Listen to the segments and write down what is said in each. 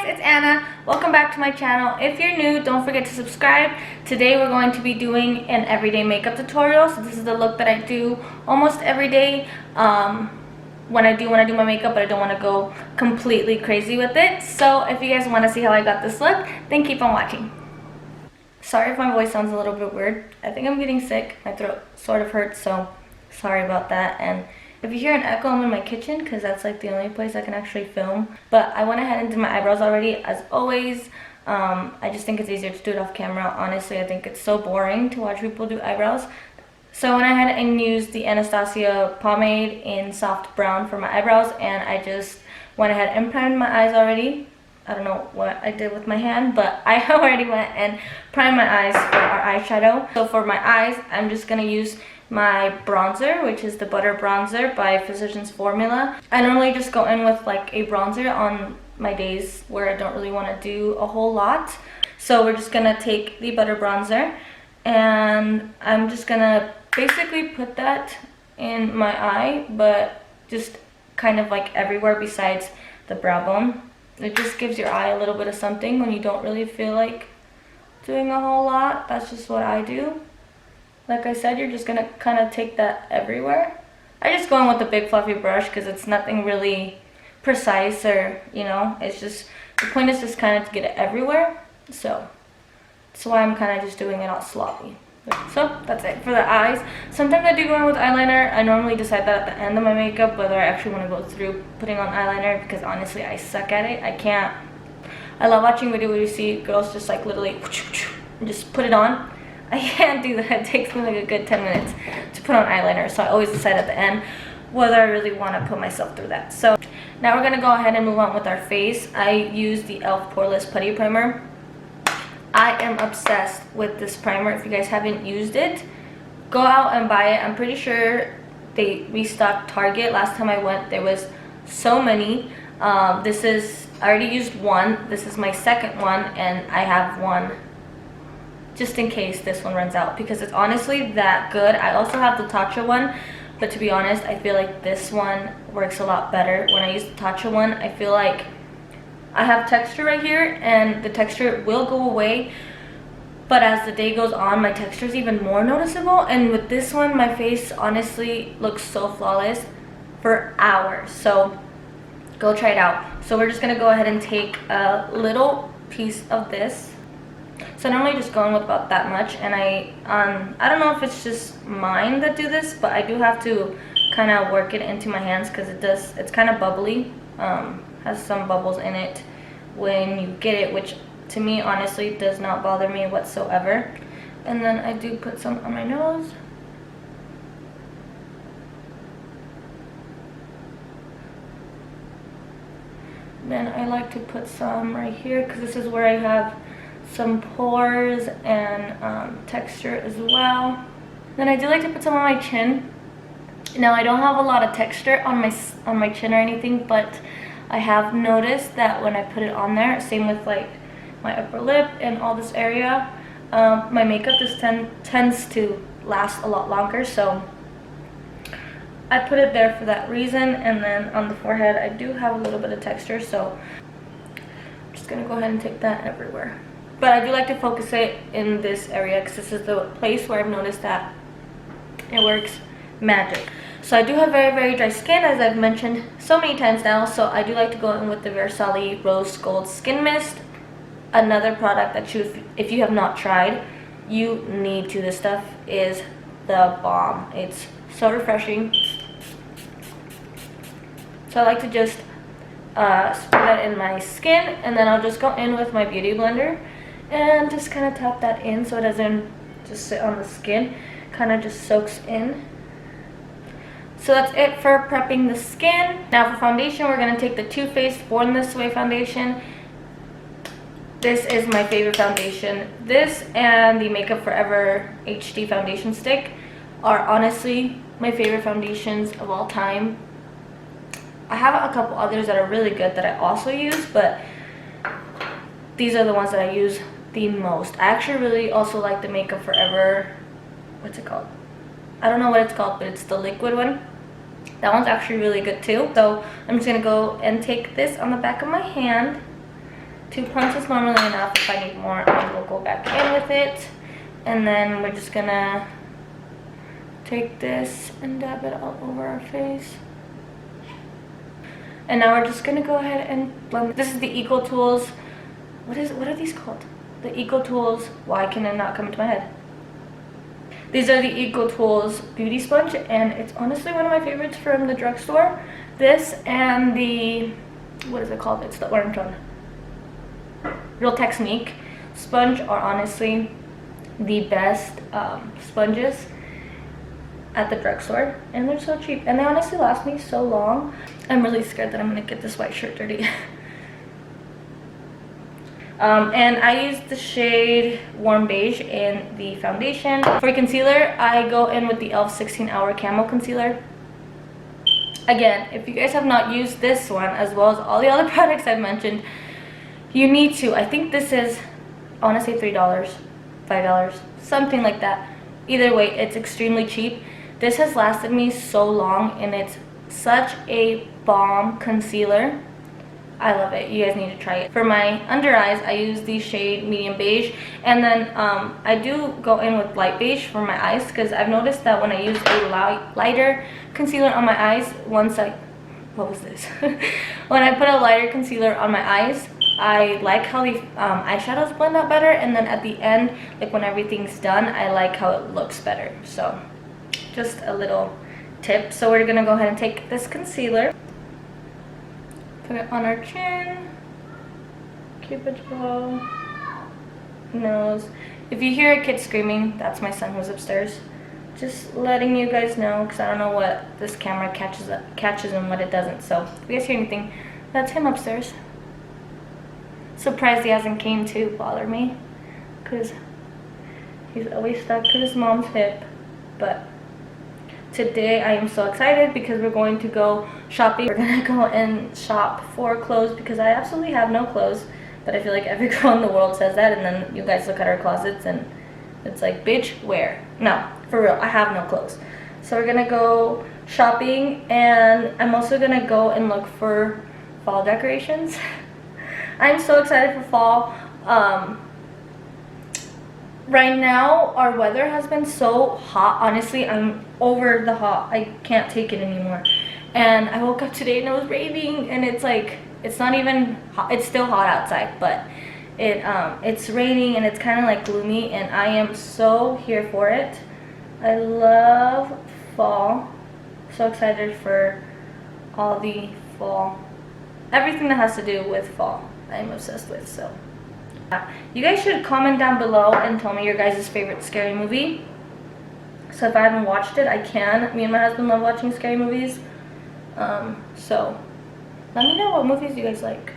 guys, it's Anna. Welcome back to my channel. If you're new, don't forget to subscribe. Today we're going to be doing an everyday makeup tutorial. So this is the look that I do almost every day when I do my makeup, but I don't want to go completely crazy with it. So if you guys want to see how I got this look, then keep on watching. Sorry if my voice sounds a little bit weird. I think I'm getting sick. My throat sort of hurts, so sorry about that. And if you hear an echo, I'm in my kitchen because that's like the only place I can actually film. But I went ahead and did my eyebrows already, as always. I just think it's easier to do it off camera. Honestly, I think it's so boring to watch people do eyebrows. So I went ahead and used the Anastasia pomade in soft brown for my eyebrows, and I just went ahead and primed my eyes already. I don't know what I did with my hand, but I already went and primed my eyes for our eyeshadow. So for my eyes, I'm just gonna use my bronzer, which is the Butter Bronzer by Physicians Formula. I normally just go in with like a bronzer on my days where I don't really want to do a whole lot. So we're just gonna take the Butter Bronzer and I'm just gonna basically put that in my eye, but just kind of like everywhere besides the brow bone. It just gives your eye a little bit of something when you don't really feel like doing a whole lot. That's just what I do. Like I said, you're just gonna kind of take that everywhere. I just go in with a big fluffy brush because it's nothing really precise, or you know, it's just, the point is just kind of to get it everywhere. So that's why I'm kind of just doing it all sloppy. So that's it for the eyes. Sometimes I do go in with eyeliner. I normally decide that at the end of my makeup whether I actually want to go through putting on eyeliner, because honestly I suck at it. I can't. I love watching videos where you see girls just like literally just put it on. I can't do that. It takes me like a good 10 minutes to put on eyeliner, so I always decide at the end whether I really want to put myself through that. So now we're going to go ahead and move on with our face. I use the E.l.f. Poreless Putty Primer. I am obsessed with this primer. If you guys haven't used it, go out and buy it. I'm pretty sure they restocked Target. Last time I went, there was so many. I already used one. This is my second one, and I have one just in case this one runs out, because it's honestly that good. I also have the Tarte one, but to be honest, I feel like this one works a lot better. When I use the Tarte one, I feel like I have texture right here, and the texture will go away, but as the day goes on, my texture is even more noticeable. And with this one, my face honestly looks so flawless for hours. So go try it out. So we're just gonna go ahead and take a little piece of this. So I normally just go in with about that much, and I don't know if it's just mine that do this, but I do have to kind of work it into my hands because it's kind of bubbly, has some bubbles in it when you get it, which to me honestly does not bother me whatsoever. And then I do put some on my nose. Then I like to put some right here because this is where I have some pores and texture as well. Then I do like to put some on my chin. Now I don't have a lot of texture on my chin or anything, but I have noticed that when I put it on there, same with like my upper lip and all this area, my makeup just tends to last a lot longer. So I put it there for that reason. And then on the forehead, I do have a little bit of texture, so I'm just gonna go ahead and take that everywhere. But I do like to focus it in this area because this is the place where I've noticed that it works magic. So I do have very, very dry skin, as I've mentioned so many times now. So I do like to go in with the Farsali Rose Gold Skin Mist. Another product that if you have not tried, you need to. This stuff is the bomb. It's so refreshing. So I like to just spray that in my skin, and then I'll just go in with my beauty blender and just kind of tap that in so it doesn't just sit on the skin, kind of just soaks in. So that's it for prepping the skin. Now for foundation, we're going to take the TooFaced Born This Way foundation. This is my favorite foundation. This and the Makeup Forever HD foundation stick are honestly my favorite foundations of all time. I have a couple others that are really good that I also use, but these are the ones that I use the most. I actually really also like the Makeup Forever, what's it called? I don't know what it's called, but it's the liquid one. That one's actually really good too. So I'm just gonna go and take this on the back of my hand 2 points is normally enough. If I need more, I will go back in with it. And then we're just gonna take this and dab it all over our face. And now we're just gonna go ahead and blend. This is the Eco Tools. What are these called? The Eco Tools. Why can it not come into my head? These are the Eco Tools Beauty Sponge, and it's honestly one of my favorites from the drugstore. This and the, what is it called? It's the orange one. Real Technique sponge are honestly the best sponges at the drugstore, and they're so cheap, and they honestly last me so long. I'm really scared that I'm gonna get this white shirt dirty. And I use the shade Warm Beige in the foundation. For concealer, I go in with the e.l.f. 16-Hour Camo Concealer. Again, if you guys have not used this one, as well as all the other products I've mentioned, you need to. I think this is, I want to say $3, $5, something like that. Either way, it's extremely cheap. This has lasted me so long, and it's such a bomb concealer. I love it. You guys need to try it. For my under eyes, I use the shade Medium Beige, and then I do go in with Light Beige for my eyes, because I've noticed that when I use a lighter concealer on my eyes, what was this? When I put a lighter concealer on my eyes, I like how the eyeshadows blend out better, and then at the end, like when everything's done, I like how it looks better. So just a little tip. So we're gonna go ahead and take this concealer, put it on our chin, cupid's bow, nose. If you hear a kid screaming, that's my son who's upstairs. Just letting you guys know, because I don't know what this camera catches and what it doesn't. So if you guys hear anything, that's him upstairs. Surprised he hasn't came to bother me, because he's always stuck to his mom's hip. But today I am so excited because we're going to go shopping. We're gonna go and shop for clothes, because I absolutely have no clothes. But I feel like every girl in the world says that, and then you guys look at our closets and it's like, bitch, where? No, for real, I have no clothes. So we're gonna go shopping, and I'm also gonna go and look for fall decorations. I'm so excited for fall. Right now, our weather has been so hot. Honestly, I'm over the hot. I can't take it anymore. And I woke up today and it was raining, and it's like, it's not even hot. It's still hot outside, but it's raining and it's kind of like gloomy, and I am so here for it. I love fall. So excited for all the fall, everything that has to do with fall, I'm obsessed with. So you guys should comment down below and tell me your guys' favorite scary movie. So if I haven't watched it, I can. Me and my husband love watching scary movies. So let me know what movies you guys like.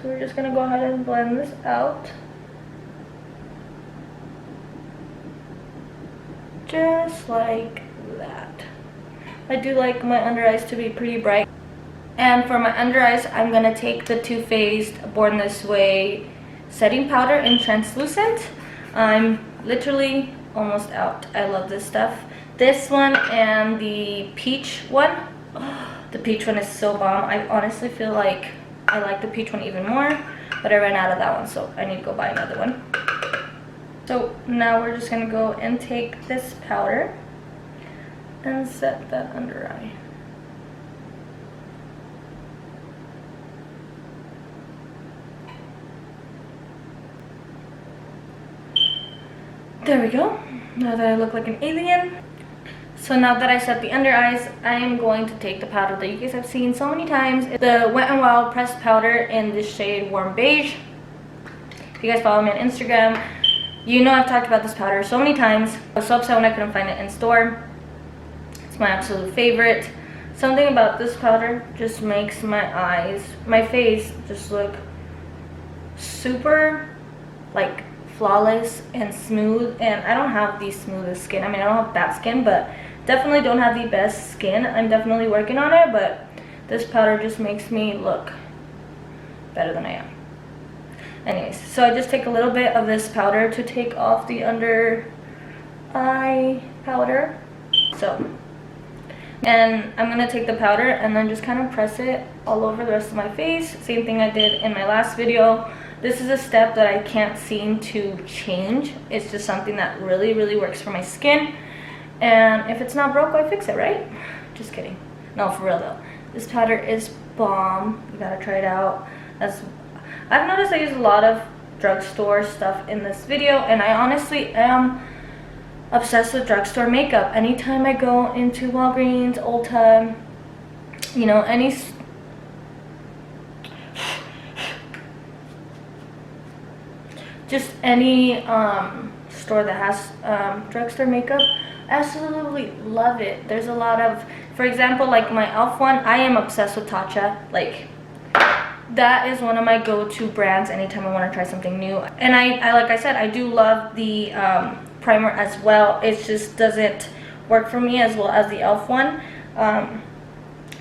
So we're just gonna go ahead and blend this out. Just like that. I do like my under eyes to be pretty bright. And for my under eyes, I'm gonna take the Too Faced Born This Way setting powder in translucent. I'm literally almost out. I love this stuff. This one and the peach one. Oh, the peach one is so bomb. I honestly feel like I like the peach one even more, but I ran out of that one, so I need to go buy another one. So now we're just gonna go and take this powder and set that under eye. There we go. Now that I look like an alien. So now that I set the under eyes, I am going to take the powder that you guys have seen so many times. The Wet n Wild pressed powder in the shade Warm Beige. If you guys follow me on Instagram, you know I've talked about this powder so many times. I was so upset when I couldn't find it in store. It's my absolute favorite. Something about this powder just makes my face just look super like flawless and smooth. And I don't have the smoothest skin. I mean, I don't have bad skin, but definitely don't have the best skin. I'm definitely working on it, but this powder just makes me look better than I am. Anyways, so I just take a little bit of this powder to take off the under eye powder. So And I'm gonna take the powder and then just kind of press it all over the rest of my face. Same thing I did in my last video. This is a step that I can't seem to change. It's just something that really, really works for my skin. And if it's not broke, why fix it, right? Just kidding. No, for real though. This powder is bomb. You gotta try it out. I've noticed I use a lot of drugstore stuff in this video, and I honestly am obsessed with drugstore makeup. Anytime I go into Walgreens, Ulta, you know, any store that has drugstore makeup, absolutely love it. There's a lot of, for example, like my e.l.f. one, I am obsessed with Tarte. Like, that is one of my go-to brands anytime I want to try something new. And I like I said, I do love the primer as well. It just doesn't work for me as well as the e.l.f. one.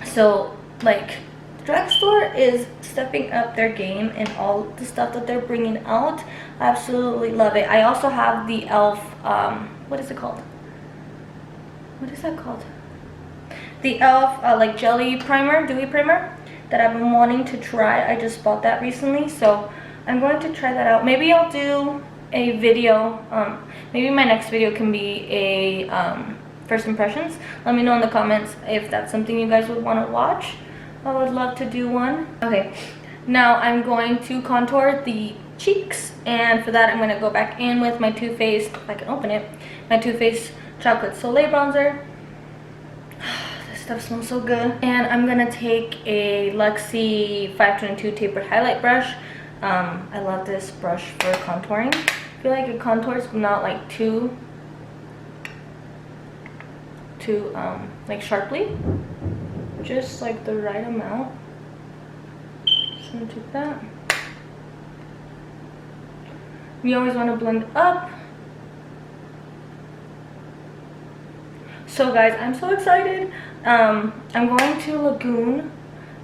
So like, drugstore is stepping up their game and all the stuff that they're bringing out. I absolutely love it. I also have the e.l.f. What is it called? What is that called? The e.l.f. Like jelly primer, dewy primer, that I've been wanting to try. I just bought that recently, so I'm going to try that out. Maybe I'll do a video. Maybe my next video can be a first impressions. Let me know in the comments if that's something you guys would want to watch. I would love to do one. Okay, now I'm going to contour the cheeks, and for that I'm going to go back in with my TooFaced, if I can open it, my TooFaced Chocolate Soleil bronzer. This stuff smells so good. And I'm going to take a Luxie 522 tapered highlight brush. I love this brush for contouring. I feel like it contours not like too like sharply, just like the right amount. Just gonna take that. You always want to blend up. So guys, I'm so excited. I'm going to Lagoon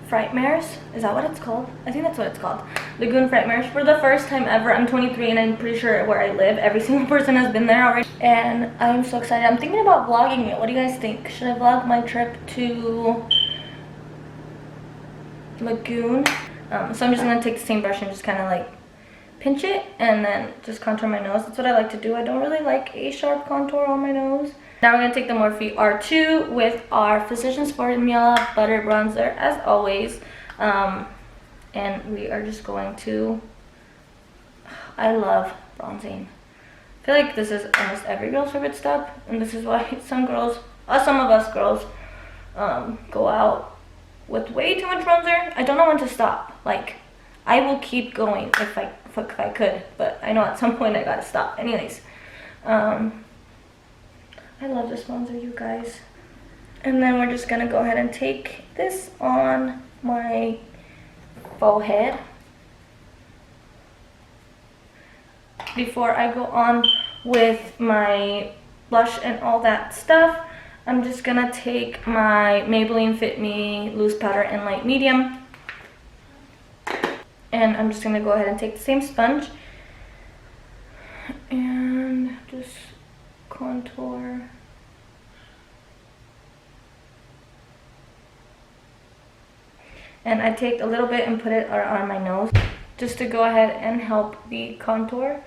Frightmares. Is that what it's called? I think that's what it's called. Lagoon Frightmares for the first time ever. I'm 23 and I'm pretty sure where I live, every single person has been there already. And I'm so excited. I'm thinking about vlogging it. What do you guys think? Should I vlog my trip to Lagoon? So I'm just going to take the same brush and just kind of like pinch it and then just contour my nose. That's what I like to do. I don't really like a sharp contour on my nose. Now we're going to take the Morphe R2 with our Physicians Formula Butter Bronzer as always. And we are just going to, I love bronzing. I feel like this is almost every girl's favorite step, and this is why some girls, some of us girls, go out with way too much bronzer. I don't know when to stop. Like, I will keep going if I could, but I know at some point I gotta stop. Anyways, I love this bronzer, you guys. And then we're just gonna go ahead and take this on my forehead. Before I go on with my blush and all that stuff, I'm just gonna take my Maybelline Fit Me loose powder in light medium. And I'm just gonna go ahead and take the same sponge and just contour. And I take a little bit and put it on my nose just to go ahead and help the contour,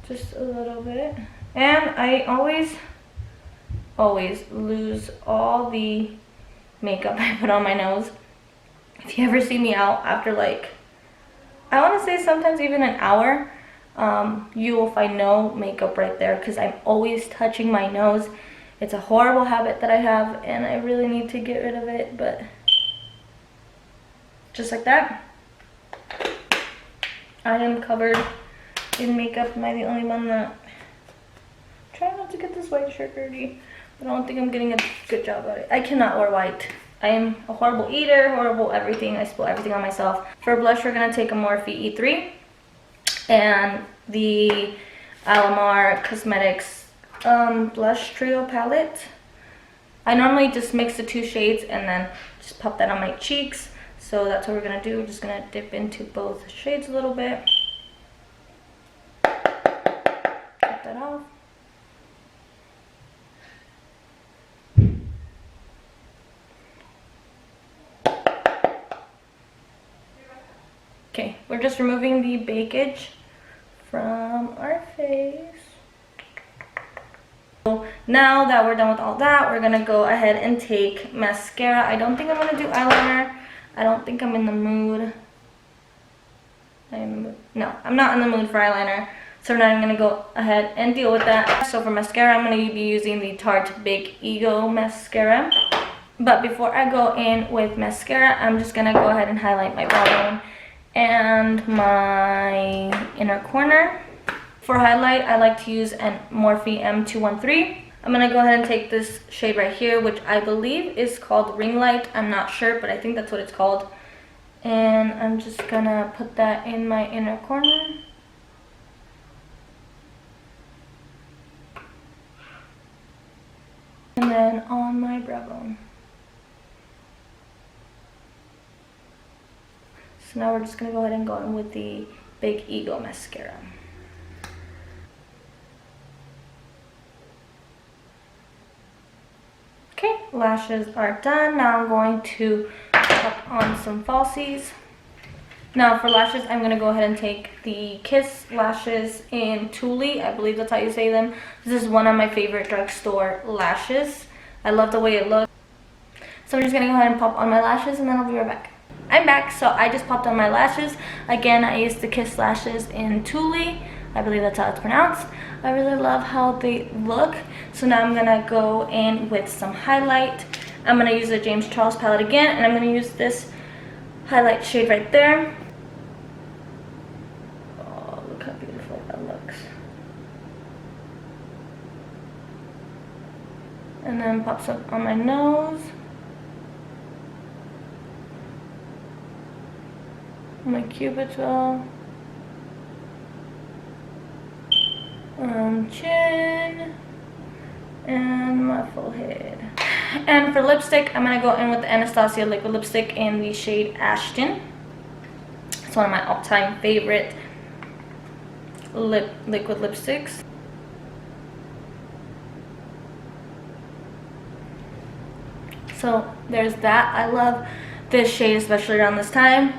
just a little bit. And I always lose all the makeup I put on my nose. If you ever see me out after, like, I want to say sometimes even an hour, you will find no makeup right there because I'm always touching my nose. It's a horrible habit that I have and I really need to get rid of it, but just like that, I am covered in makeup. Am I the only one that... Try not to get this white shirt dirty, but I don't think I'm getting a good job at it. I cannot wear white. I am a horrible eater, horrible everything. I spill everything on myself. For blush, we're gonna take a Morphe E3 and the Alamar Cosmetics blush trio palette. I normally just mix the two shades and then just pop that on my cheeks. So that's what we're gonna do. We're just gonna dip into both shades a little bit. Get that off. Okay, we're just removing the bakage from our face. So now that we're done with all that, we're gonna go ahead and take mascara. I don't think I'm gonna do eyeliner. I don't think I'm in the mood. No, I'm not in the mood for eyeliner. So we're not even gonna go ahead and deal with that. So for mascara, I'm gonna be using the Tarte Big Ego mascara. But before I go in with mascara, I'm just gonna go ahead and highlight my brow bone and my inner corner. For highlight, I like to use an Morphe M213. I'm gonna go ahead and take this shade right here, which I believe is called Ring Light. I'm not sure, but I think that's what it's called. And I'm just gonna put that in my inner corner. And then on my brow bone. So now we're just gonna go ahead and go in with the Big Ego mascara. Okay, lashes are done. Now I'm going to pop on some falsies. Now for lashes, I'm going to go ahead and take the Kiss lashes in Tulle. I believe that's how you say them. This is one of my favorite drugstore lashes. I love the way it looks. So I'm just going to go ahead and pop on my lashes and then I'll be right back. I'm back, so I just popped on my lashes. Again, I used the Kiss lashes in Tulle. I believe that's how it's pronounced. I really love how they look. So now I'm going to go in with some highlight. I'm going to use the James Charles palette again, and I'm going to use this highlight shade right there. Oh, look how beautiful that looks. And then pops up on my nose. My cupid's bow. Chin. And my full head. And for lipstick, I'm going to go in with the Anastasia liquid lipstick in the shade Ashton. It's one of my all-time favorite liquid lipsticks. So there's that. I love this shade, especially around this time.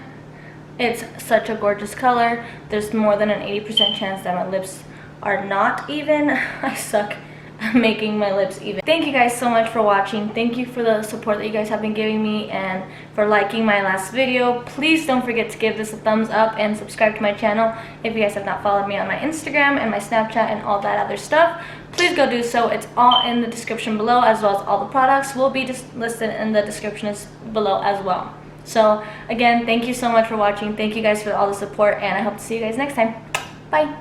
It's such a gorgeous color. There's more than an 80% chance that my lips are not even. I suck at making my lips even. Thank you guys so much for watching. Thank you for the support that you guys have been giving me and for liking my last video. Please don't forget to give this a thumbs up and subscribe to my channel. If you guys have not followed me on my Instagram and my Snapchat and all that other stuff, please go do so. It's all in the description below, as well as all the products will be just listed in the description below as well. So again, thank you so much for watching. Thank you guys for all the support, and I hope to see you guys next time. Bye.